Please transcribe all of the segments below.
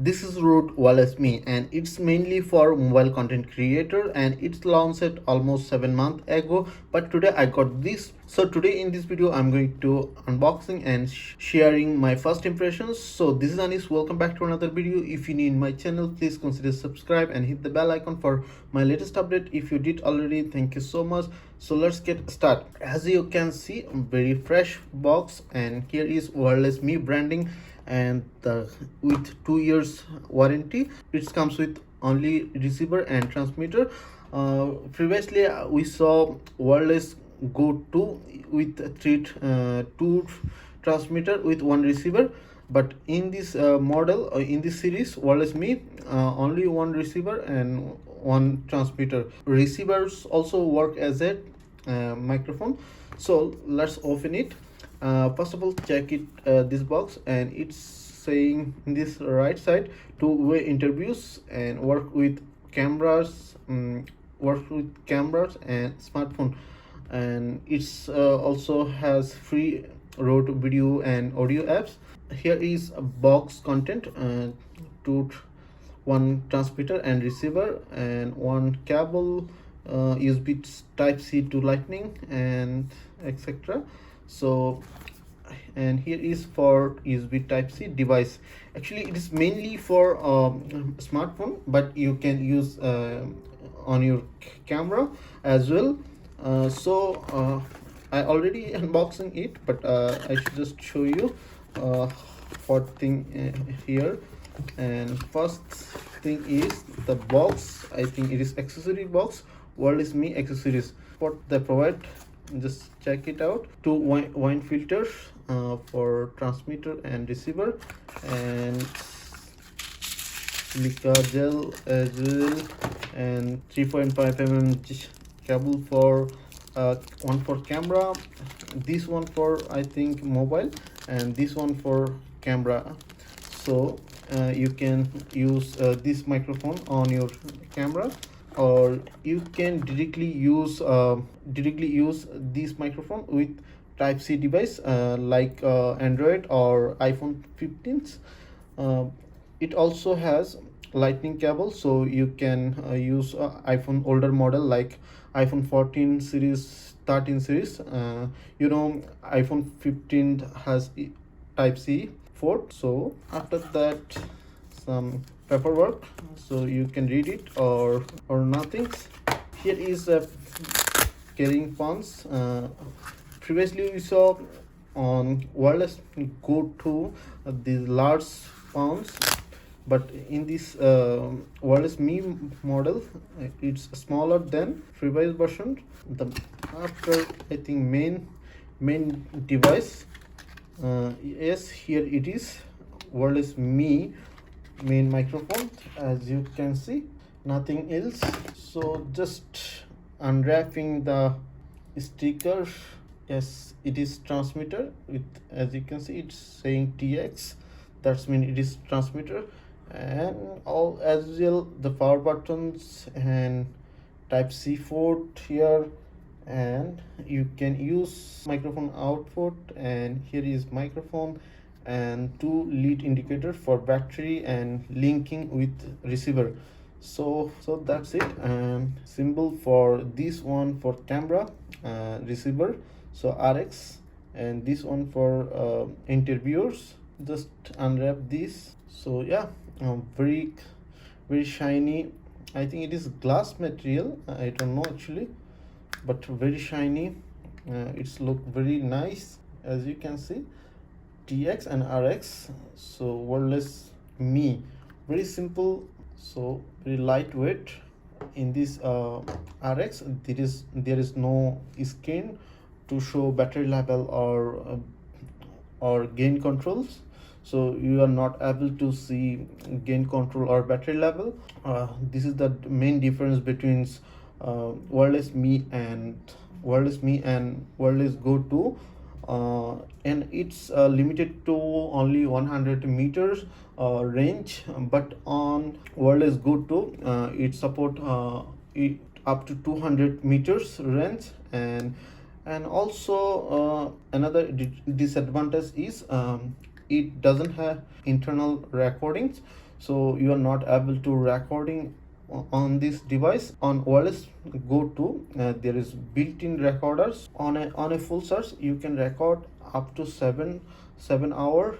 This is Rode Wireless Me, and it's mainly for mobile content creator, and it's launched almost 7 months ago. But today I got this. So today in this video I'm going to unboxing and sharing my first impressions. So this is Anis. Welcome back to another video. If you new in my channel, please consider subscribe and hit the bell icon for my latest update. If you did already, thank you so much. So let's get started. As you can see, very fresh box, and here is Wireless Me branding, and with 2 years warranty. It comes with only receiver and transmitter. Previously we saw Wireless Go 2 with two transmitter with one receiver, but in this model, in this series Wireless Me, only one receiver and one transmitter. Receivers also work as a microphone. So let's open it. First of all, check it, this box, and it's saying in this right side, two-way interviews and work with cameras, and smartphone. And it's also has free Rode video and audio apps. Here is a box content, to one transmitter and receiver, and one cable, USB type C to lightning, and etc. So, and here is for USB type C device. Actually it is mainly for smartphone, but you can use on your camera as well. I already unboxing it, but I should just show you what thing here. And first thing is the box. I think it is accessory box. Wireless Me accessories, what they provide, just check it out. Two wine filters for transmitter and receiver, and silica gel as well, and 3.5 mm cable for one for camera, this one for I think mobile, and this one for camera. So you can use this microphone on your camera, or you can directly use this microphone with type C device, like Android or iPhone 15s. It also has lightning cable, so you can use iPhone older model like iPhone 14 series, 13 series. iPhone 15 has type C port. So after that, some paperwork, so you can read it or nothing. Here is a carrying phones. Previously we saw on Wireless Go 2 these large phones, but in this Wireless Me model, it's smaller than previous version. The after I think main device, yes, here it is, Wireless Me main microphone. As you can see, nothing else. So just unwrapping the sticker. Yes, it is transmitter with, as you can see, it's saying TX. That's mean it is transmitter. And all as well the power buttons and type C port here, and you can use microphone output, and here is microphone, and two lead indicator for battery and linking with receiver. So that's it. And symbol for this one for camera, receiver, so RX, and this one for interviewers. Just unwrap this. So yeah, very shiny. I think it is glass material, I don't know actually, but very shiny. It's look very nice. As you can see, TX and RX. So Wireless Me, very simple, so very lightweight. In this RX, there is no screen to show battery level or gain controls, so you are not able to see gain control or battery level. This is the main difference between Wireless Me and Wireless Go 2. And it's limited to only 100 meters range, but on Wireless Go 2 it support it up to 200 meters range. And also another disadvantage is it doesn't have internal recordings, so you are not able to recording on this device. On wireless go to there is built-in recorders. On a full search you can record up to 7 hour.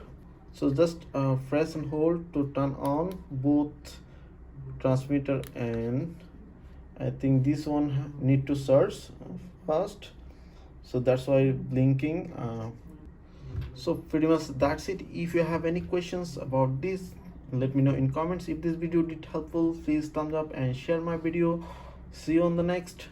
So just press and hold to turn on both transmitter, and I think this one need to search first, so that's why blinking. So pretty much that's it. If you have any questions about this, let me know in comments. If this video did helpful, please thumbs up and share my video. See you on the next.